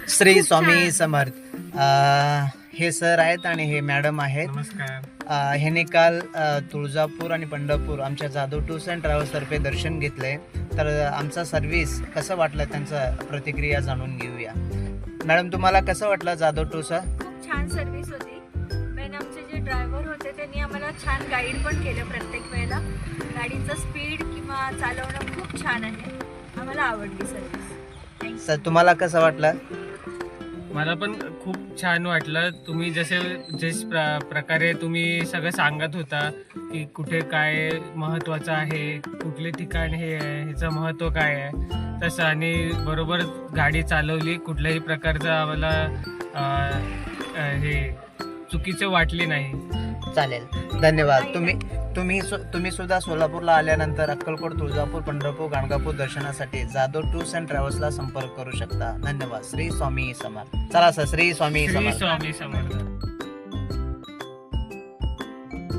श्री स्वामी समर्थ. हे सर आहेत आणि हे मॅडम आहेत. नमस्कार. ह्याने काल तुळजापूर आणि पंढरपूर आमच्या जाधव टूर्स अँड ट्रॅव्हल्सतर्फे दर्शन घेतले. तर आमचा सर्व्हिस कसं वाटलं त्यांचं प्रतिक्रिया जाणून घेऊया. मॅडम, तुम्हाला कसं वाटलं जाधव टूर्सचा? खूप छान सर्व्हिस होती. मेन आमचे जे ड्रायव्हर होते त्यांनी आम्हाला छान गाईड पण केलं प्रत्येक वेळेला. गाडीचं स्पीड किंवा चालवणं खूप छान आहे. आम्हाला आवडली सर्व्हिस. सर, तुम्हाला कसं वाटलं? मला पण खूप छान वाटलं. तुम्ही जसे प्रकारे तुम्ही सगळं सांगत होता की कुठे काय महत्त्वाचं आहे, कुठले ठिकाण हे ह्याचं महत्त्व काय आहे तसं, आणि बरोबर गाडी चालवली. कुठल्याही प्रकारचं आम्हाला हे चुकीचं वाटली नाही. चालेल, धन्यवाद. तुम्ही सुद्धा सोलापूरला आल्यानंतर अक्कलकोट, तुळजापूर, पंढरपूर, गाणगापूर दर्शनासाठी जाधव टूर्स अँड ट्रॅव्हल्सला संपर्क करू शकता. धन्यवाद. श्री स्वामी समर्थ. चला सर, श्री स्वामी श्री समर्थ. स्वामी समर्थ.